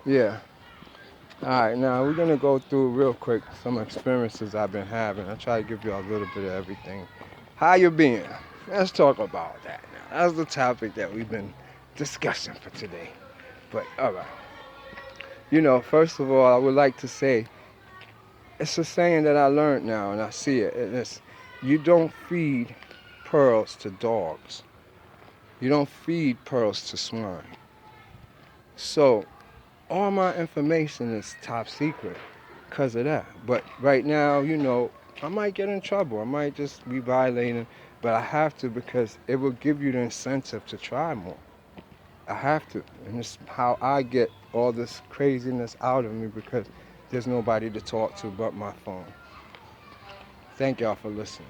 Yeah. All right, now we're gonna go through real quick some experiences I've been having. I try to give you a little bit of everything. How you been? Let's talk about that now. That's the topic that we've been discussing for today. But all right, first of all, I would like to say it's a saying that I learned now, and I see it. It's you don't feed pearls to dogs. You don't feed pearls to swine. So all my information is top secret because of that. But right now, I might get in trouble. I might just be violating, but I have to because it will give you the incentive to try more. I have to. And it's how I get all this craziness out of me because there's nobody to talk to but my phone. Thank y'all for listening.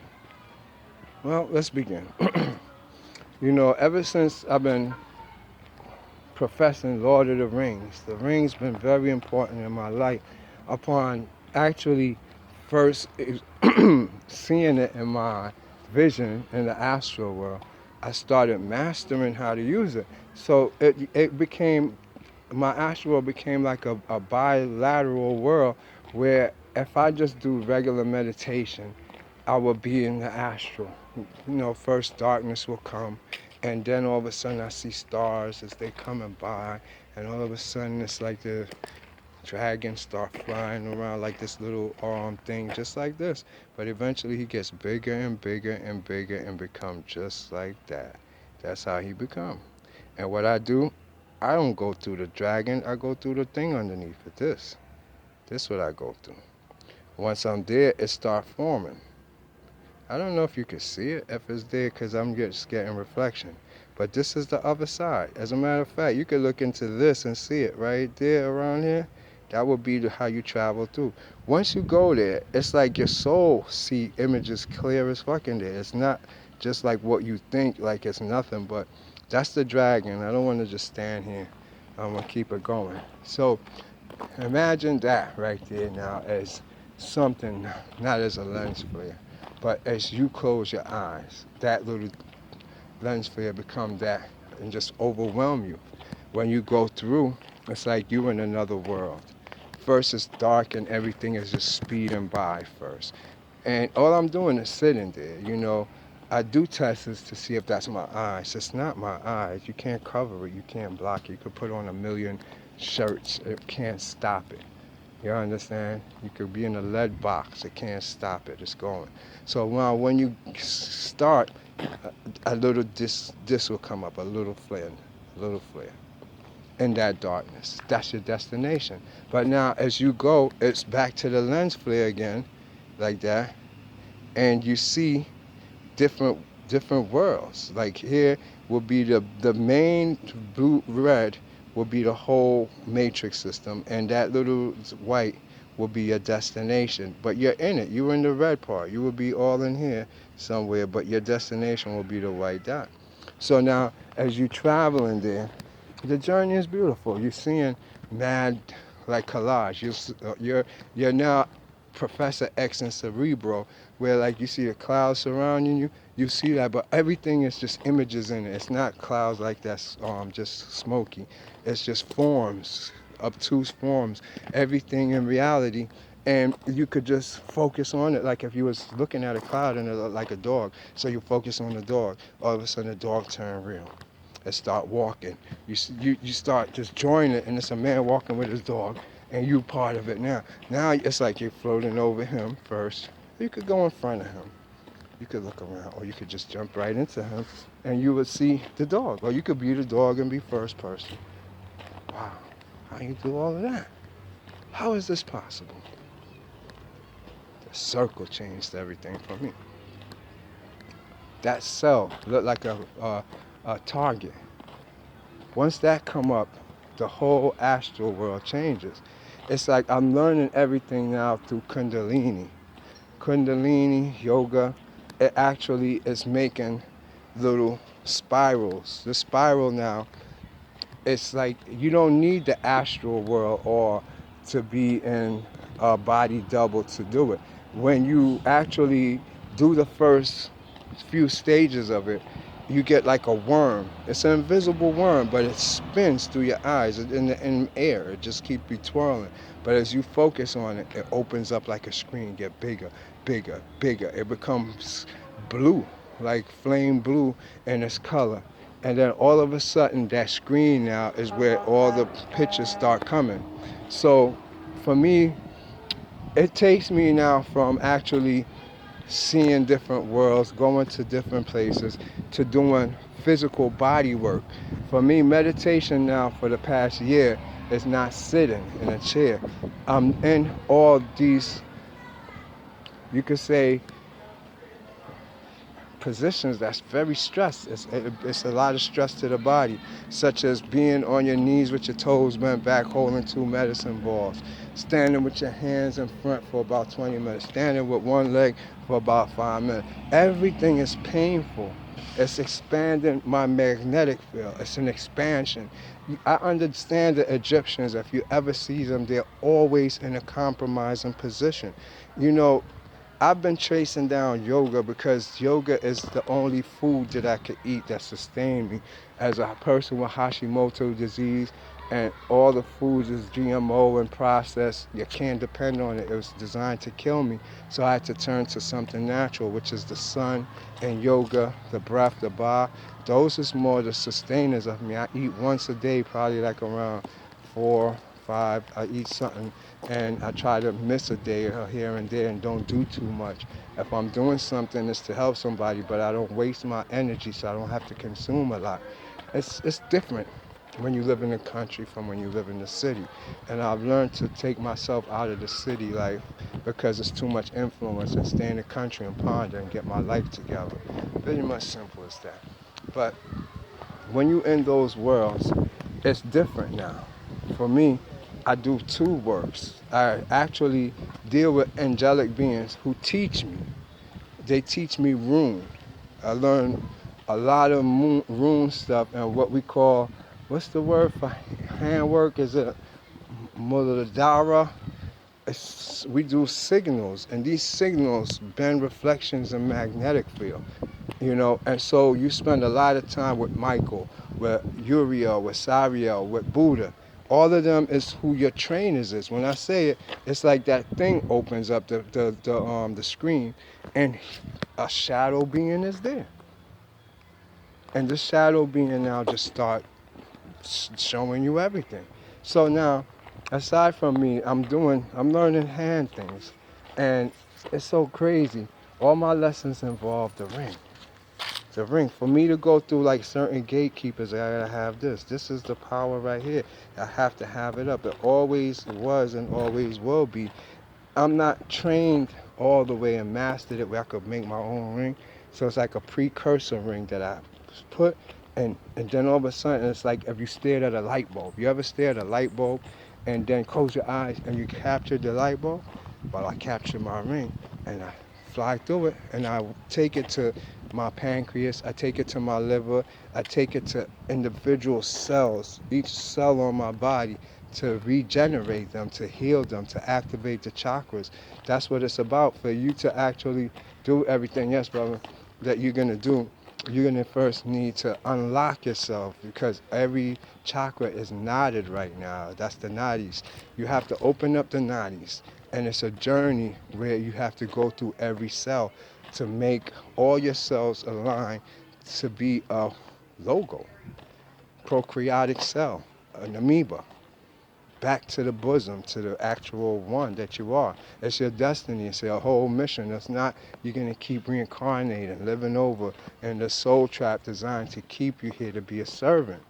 Well, let's begin. Ever since I've been professing Lord of the Rings been very important in my life upon actually first seeing it in my vision in the astral world. I started mastering how to use it. So it became, my astral world became like a bilateral world where if I just do regular meditation, I will be in the astral. First darkness will come, and then all of a sudden I see stars as they coming by, and all of a sudden it's like the dragons start flying around like this little arm thing, just like this. But eventually he gets bigger and bigger and bigger and become just like that. That's how he become. And what I do, I don't go through the dragon. I go through the thing underneath it. This what I go through. Once I'm there, it start forming. I don't know if you can see it, if it's there, because I'm just getting reflection. But this is the other side. As a matter of fact, you could look into this and see it right there around here. That would be how you travel through. Once you go there, it's like your soul see images clear as fucking there. It's not just like what you think, like it's nothing, but that's the dragon. I don't want to just stand here. I'm going to keep it going. So imagine that right there now as something, not as a lens flare, but as you close your eyes, that little lens flare become that and just overwhelm you. When you go through, it's like you in another world. First it's dark and everything is just speeding by first. And all I'm doing is sitting there. I do tests to see if that's my eyes. It's not my eyes. You can't cover it. You can't block it. You could put on a million shirts. It can't stop it. You understand? You could be in a lead box. It can't stop it. It's going. So when you start, a little this will come up, a little flare in that darkness. That's your destination. But now as you go, it's back to the lens flare again, like that, and you see different different worlds. Like here will be the main blue red will be the whole matrix system, and that little white will be your destination. But you're in it. You're in the red part. You will be all in here somewhere, but your destination will be the white dot. So now, as you travel in there, the journey is beautiful. You're seeing mad like collage. You're now Professor X and Cerebro, where like you see the clouds surrounding you. You see that, but everything is just images in it. It's not clouds like that's just smoky. It's just forms, obtuse forms. Everything in reality. And you could just focus on it like if you was looking at a cloud and it looked like a dog. So you focus on the dog. All of a sudden the dog turned real and start walking. You start just joining it, and it's a man walking with his dog, and you part of it now. Now it's like you're floating over him first. You could go in front of him. You could look around, or you could just jump right into him, and you would see the dog. Or you could be the dog and be first person. Wow, how you do all of that? How is this possible? The circle changed everything for me. That cell looked like a target. Once that come up, the whole astral world changes. It's like I'm learning everything now through Kundalini. Kundalini yoga, it actually is making little spirals. The spiral now, it's like you don't need the astral world or to be in a body double to do it. When you actually do the first few stages of it, you get like a worm. It's an invisible worm, but it spins through your eyes in air. It just keeps you twirling. But as you focus on it, it opens up like a screen, get bigger, bigger, bigger. It becomes blue, like flame blue in its color. And then all of a sudden, that screen now is where all the pictures start coming. So for me, it takes me now from actually seeing different worlds, going to different places, to doing physical body work. For me, meditation now for the past year is not sitting in a chair. I'm in all these, you could say, positions that's very stressed. It's a lot of stress to the body, such as being on your knees with your toes bent back, holding two medicine balls, standing with your hands in front for about 20 minutes, standing with one leg for about 5 minutes. Everything is painful. It's expanding my magnetic field. It's an expansion. I understand the Egyptians. If you ever see them, they're always in a compromising position. You know, I've been tracing down yoga because yoga is the only food that I could eat that sustained me as a person with Hashimoto disease, and all the foods is GMO and processed. You can't depend on it. It was designed to kill me. So I had to turn to something natural, which is the sun and yoga, the breath, the ba. Those is more the sustainers of me. I eat once a day, probably like around 4, 5. I eat something, and I try to miss a day or here and there and don't do too much. If I'm doing something, it's to help somebody, but I don't waste my energy, so I don't have to consume a lot. It's different when you live in the country from when you live in the city. And I've learned to take myself out of the city life because it's too much influence, and stay in the country and ponder and get my life together. Pretty much simple as that. But when you in those worlds, it's different now. For me, I do two works. I actually deal with angelic beings who teach me. They teach me rune. I learn a lot of rune stuff and what we call, what's the word for handwork? Is it muladhara? We do signals, and these signals bend reflections in magnetic field. And so you spend a lot of time with Michael, with Uriel, with Sariel, with Buddha. All of them is who your trainers is. When I say it, it's like that thing opens up the screen, and a shadow being is there. And the shadow being now just start showing you everything. So now, aside from me, I'm learning hand things, and it's so crazy. All my lessons involve the ring. The ring. For me to go through like certain gatekeepers, I gotta have this. This is the power right here. I have to have it up. It always was and always will be. I'm not trained all the way and mastered it where I could make my own ring. So it's like a precursor ring that I put, and then all of a sudden it's like if you stared at a light bulb. You ever stare at a light bulb and then close your eyes and you captured the light bulb? Well, I captured my ring and I fly through it, and I take it to my pancreas, I take it to my liver, I take it to individual cells, each cell on my body, to regenerate them, to heal them, to activate the chakras. That's what it's about. For you to actually do everything, yes, brother, that you're going to do, you're going to first need to unlock yourself, because every chakra is knotted right now. That's the nadis. You have to open up the nadis, and it's a journey where you have to go through every cell to make all your cells align to be a logo, prokaryotic cell, an amoeba, back to the bosom, to the actual one that you are. It's your destiny. It's your whole mission. It's not you're going to keep reincarnating, living over in the soul trap designed to keep you here to be a servant.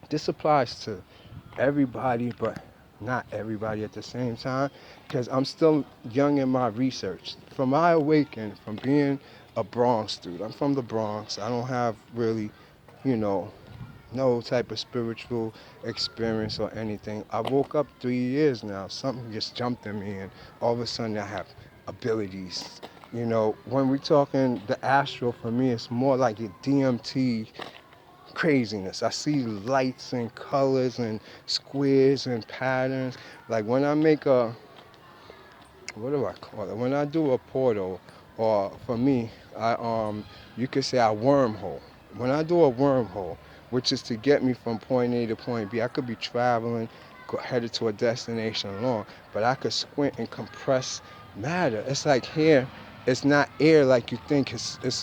This applies to everybody, but not everybody at the same time, because I'm still young in my research. From my awakening, from being a Bronx dude, I'm from the Bronx. I don't have really, no type of spiritual experience or anything. I woke up 3 years now. Something just jumped in me, and all of a sudden I have abilities. When we're talking the astral, for me, it's more like a DMT craziness. I see lights and colors and squares and patterns. Like when I make what do I call it? When I do a portal or for me, you could say I wormhole. When I do a wormhole, which is to get me from point A to point B, I could be traveling, headed to a destination long, but I could squint and compress matter. It's like here, it's not air like you think.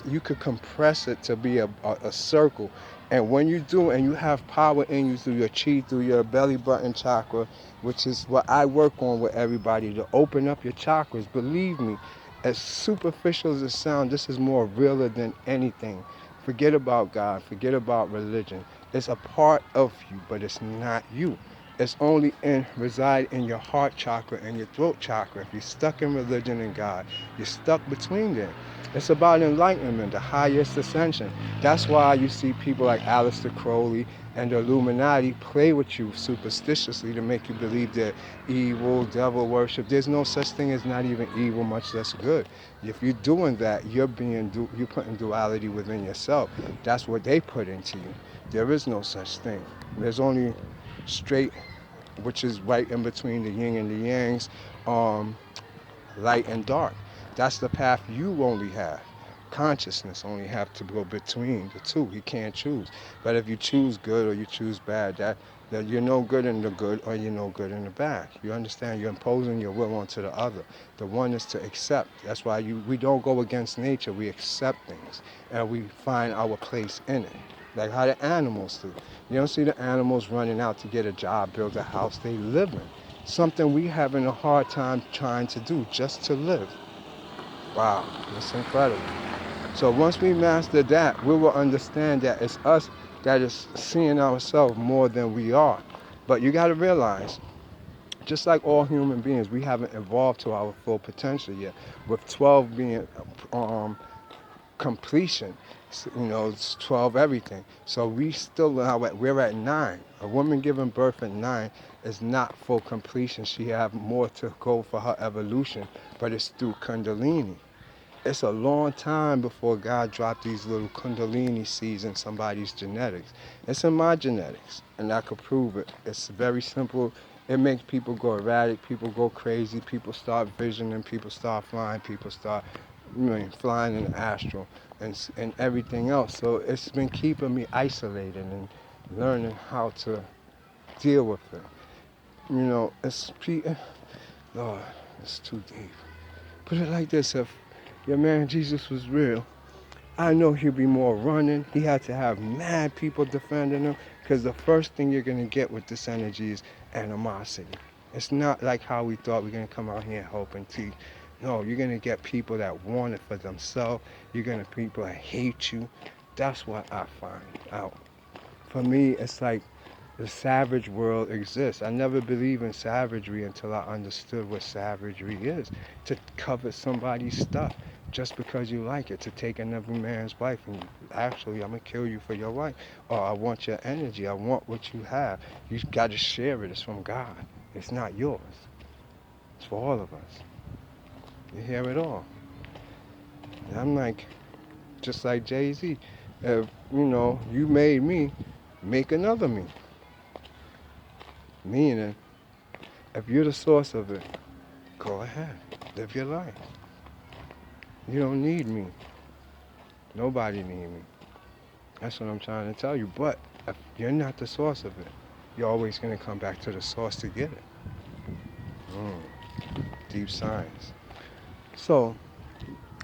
You could compress it to be a circle. And when you do, and you have power in you through your chi, through your belly button chakra, which is what I work on with everybody, to open up your chakras. Believe me, as superficial as it sounds, this is more realer than anything. Forget about God, forget about religion. It's a part of you, but it's not you. It's only reside in your heart chakra and your throat chakra. If you're stuck in religion and God, you're stuck between them. It's about enlightenment, the highest ascension. That's why you see people like Aleister Crowley and the Illuminati play with you superstitiously to make you believe they're evil, devil worship. There's no such thing as not even evil, much less good. If you're doing that, you're putting duality within yourself. That's what they put into you. There is no such thing. There's only straight, which is right in between the yin and the yangs, um, light and dark. That's the path you only have. Consciousness only have to go between the two. You can't choose. But if you choose good or you choose bad, that you're no good in the good or you're no good in the bad. You understand? You're imposing your will onto the other. The one is to accept. That's why we don't go against nature. We accept things and we find our place in it. Like how the animals do. You don't see the animals running out to get a job, build a house. They live in something we having a hard time trying to do, just to live. Wow, that's incredible. So once we master that, we will understand that it's us that is seeing ourselves more than we are. But you got to realize, just like all human beings, we haven't evolved to our full potential yet. With 12 being completion, it's 12 everything. So we're at 9. A woman giving birth at 9 is not full completion. She have more to go for her evolution, but it's through Kundalini. It's a long time before God dropped these little Kundalini seeds in somebody's genetics. It's in my genetics, and I could prove it. It's very simple. It makes people go erratic, people go crazy, people start visioning, people start flying, people start flying in the astral and everything else. So it's been keeping me isolated and learning how to deal with it. Lord, it's too deep. Put it like this, if your man Jesus was real, I know he'd be more running. He had to have mad people defending him, because the first thing you're going to get with this energy is animosity. It's not like how we thought we're going to come out here and help and teach. No, you're going to get people that want it for themselves. You're going to people that hate you. That's what I find out. For me, it's like the savage world exists. I never believed in savagery until I understood what savagery is. To covet somebody's stuff just because you like it, to take another man's wife and actually I'm going to kill you for your wife. Or I want your energy, I want what you have. You got to share it. It's from God. It's not yours. It's for all of us. You hear it all. And I'm like, just like Jay-Z, if, you made me, make another me. Meaning, if you're the source of it, go ahead, live your life. You don't need me. Nobody need me. That's what I'm trying to tell you. But if you're not the source of it, you're always going to come back to the source to get it. Deep science. So,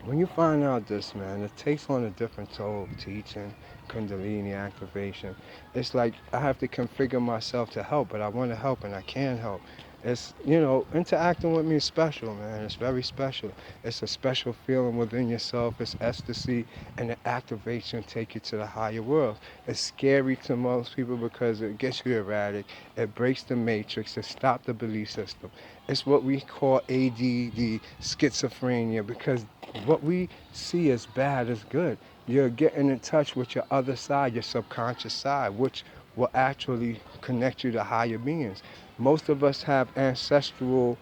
when you find out this, man, it takes on a different toll, teaching, Kundalini activation. It's like I have to configure myself to help, but I want to help and I can help. It's, interacting with me is special, man. It's very special. It's a special feeling within yourself. It's ecstasy, and the activation take you to the higher world. It's scary to most people because it gets you erratic. It breaks the matrix. It stops the belief system. It's what we call ADD, schizophrenia, because what we see as bad is good. You're getting in touch with your other side, your subconscious side, which will actually connect you to higher beings. Most of us have ancestral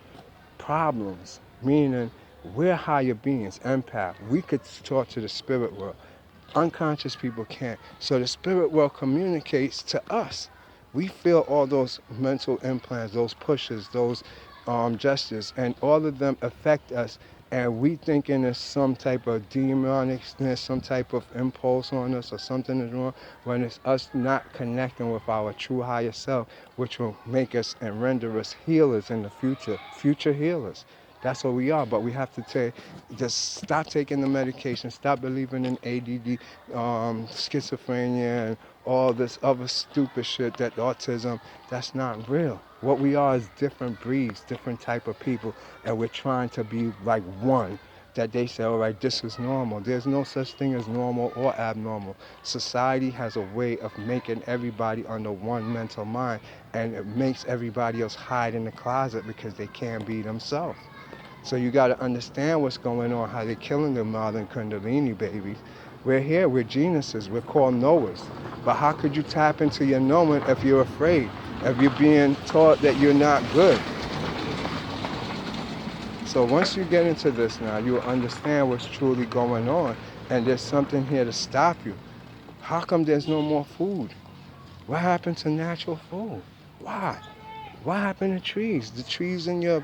problems, meaning we're higher beings, empath. We could talk to the spirit world. Unconscious people can't. So the spirit world communicates to us. We feel all those mental implants, those pushes, those gestures, and all of them affect us and we thinking it's some type of demonicness, some type of impulse on us or something is wrong, when it's us not connecting with our true higher self, which will make us and render us healers in the future healers. That's what we are, but we have to just stop taking the medication, stop believing in ADD, schizophrenia, and all this other stupid shit that autism, that's not real. What we are is different breeds, different type of people, and we're trying to be like one. That they say, all right, this is normal. There's no such thing as normal or abnormal. Society has a way of making everybody under one mental mind, and it makes everybody else hide in the closet because they can't be themselves. So you got to understand what's going on, how they're killing the modern Kundalini babies. We're here, we're geniuses, we're called knowers. But how could you tap into your knowing if you're afraid, if you're being taught that you're not good? So once you get into this now, you'll understand what's truly going on, and there's something here to stop you. How come there's no more food? What happened to natural food? Why? What happened to trees? The trees in your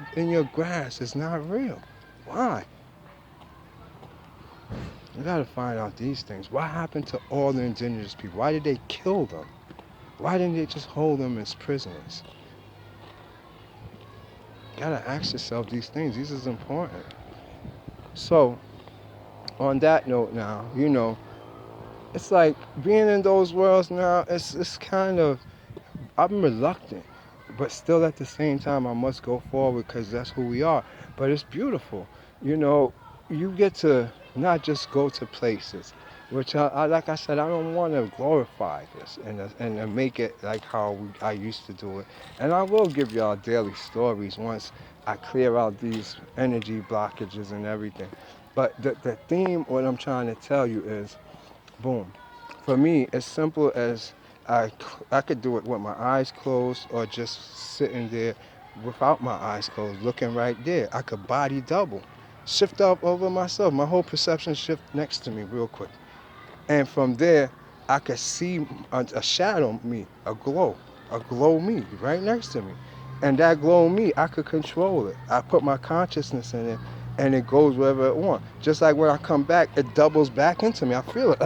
grass is not real. Why? You gotta find out these things. What happened to all the indigenous people? Why did they kill them? Why didn't they just hold them as prisoners? You gotta ask yourself these things. This is important. So, on that note now, it's like being in those worlds now, it's kind of, I'm reluctant. But still at the same time, I must go forward because that's who we are. But it's beautiful. You get to not just go to places, which like I said, I don't want to glorify this and make it like how I used to do it. And I will give y'all daily stories once I clear out these energy blockages and everything. But the theme, what I'm trying to tell you is, boom. For me, as simple as I could do it with my eyes closed or just sitting there without my eyes closed, looking right there. I could body double, shift up over myself. My whole perception shift next to me real quick. And from there, I could see a shadow me, a glow me right next to me. And that glow me, I could control it. I put my consciousness in it, and it goes wherever it wants. Just like when I come back, it doubles back into me. I feel it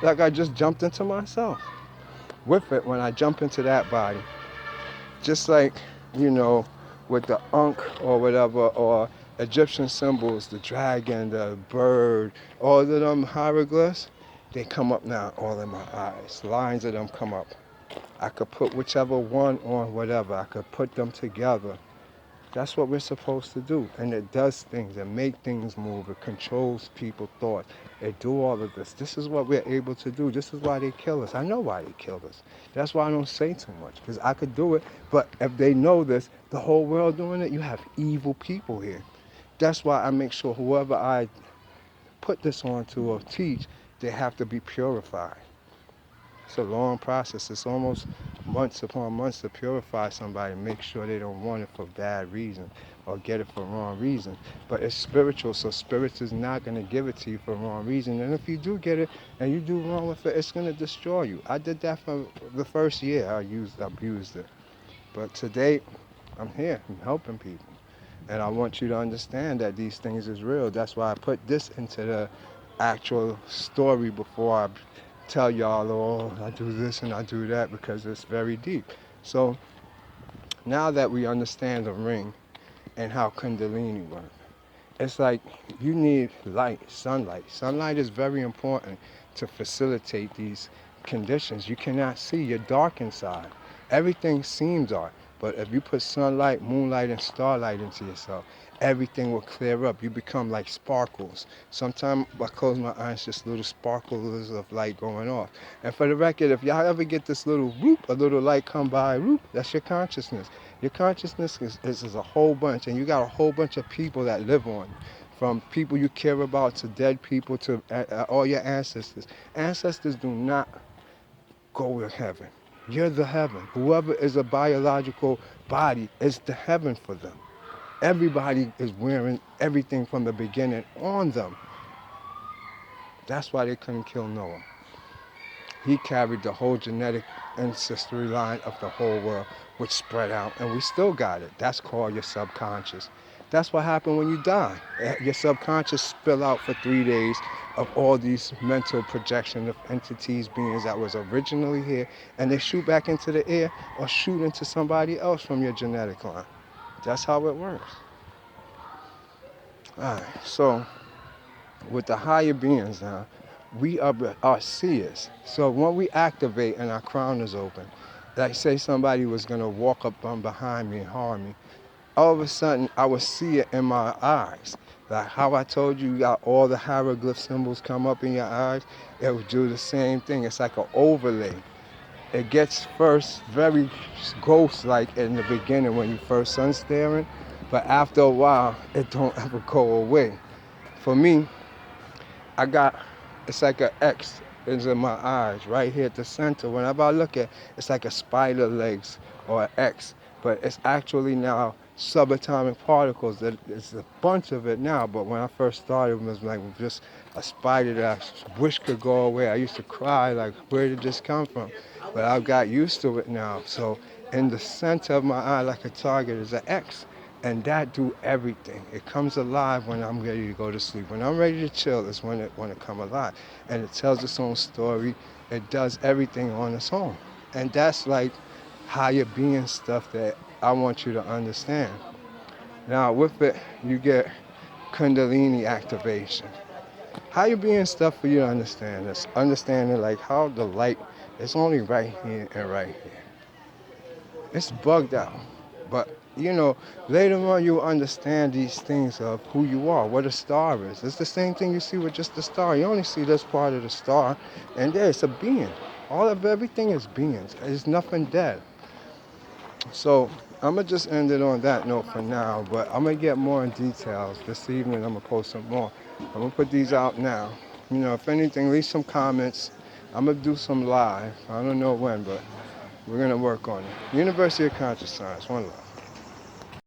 like I just jumped into myself. With it, when I jump into that body, just like, you know, with the Ankh or whatever, or Egyptian symbols, the dragon, the bird, all of them hieroglyphs, they come up now, all in my eyes. Lines of them come up. I could put whichever one on whatever. I could put them together. That's what we're supposed to do. And it does things. It makes things move. It controls people's thoughts. It do all of this. This is what we're able to do. This is why they kill us. I know why they killed us. That's why I don't say too much. Because I could do it. But if they know this, the whole world doing it, you have evil people here. That's why I make sure whoever I put this on to or teach, they have to be purified. It's a long process. It's almost months upon months to purify somebody, make sure they don't want it for bad reasons or get it for wrong reasons. But it's spiritual, so spirits is not going to give it to you for wrong reason. And if you do get it and you do wrong with it, it's going to destroy you. I did that for the first year. I abused it. But today, I'm here. I'm helping people. And I want you to understand that these things is real. That's why I put this into the actual story before I tell y'all, oh, I do this and I do that, because it's very deep. So now that we understand the ring and how Kundalini works, it's like you need light, sunlight. Sunlight is very important to facilitate these conditions. You cannot see, you're dark inside. Everything seems dark. But if you put sunlight, moonlight, and starlight into yourself, everything will clear up. You become like sparkles. Sometimes I close my eyes, just little sparkles of light going off. And for the record, if y'all ever get this little whoop, a little light come by, whoop, that's your consciousness. Your consciousness is a whole bunch, and you got a whole bunch of people that live on you. From people you care about to dead people to all your ancestors. Ancestors do not go to heaven. You're the heaven. Whoever is a biological body is the heaven for them. Everybody is wearing everything from the beginning on them. That's why they couldn't kill Noah. He carried the whole genetic ancestry line of the whole world, which spread out, and we still got it. That's called your subconscious. That's what happened when you die. Your subconscious spill out for 3 days of all these mental projection of entities, beings that was originally here, and they shoot back into the air or shoot into somebody else from your genetic line. That's how it works. All right, so with the higher beings now, we are seers. So when we activate and our crown is open, like say somebody was gonna walk up on behind me and harm me, all of a sudden I would see it in my eyes. Like how I told you, you got all the hieroglyph symbols come up in your eyes, it would do the same thing. It's like an overlay. It gets first very ghost-like in the beginning when you first sun staring, but after a while, it don't ever go away. For me, I got, it's like an X is in my eyes, right here at the center. Whenever I look at, it's like a spider legs or an X, but it's actually now subatomic particles. It's a bunch of it now, but when I first started, it was like just a spider that I wish could go away. I used to cry, like, where did this come from? But I've got used to it now. So in the center of my eye, like a target, is an X. And that do everything. It comes alive when I'm ready to go to sleep. When I'm ready to chill is when it come alive. And it tells its own story. It does everything on its own. And that's like higher being stuff that I want you to understand. Now with it, you get Kundalini activation. Higher being stuff for you to understand. It's understanding like how the light is only right here and right here. It's bugged out. But, later on you'll understand these things of who you are, what a star is. It's the same thing you see with just the star. You only see this part of the star, and there it's a being. All of everything is beings. There's nothing dead. So I'm going to just end it on that note for now, but I'm going to get more in details. This evening I'm going to post some more. I'm going to put these out now. If anything, leave some comments. I'm going to do some live. I don't know when, but we're going to work on it. University of Conscious Science. One love.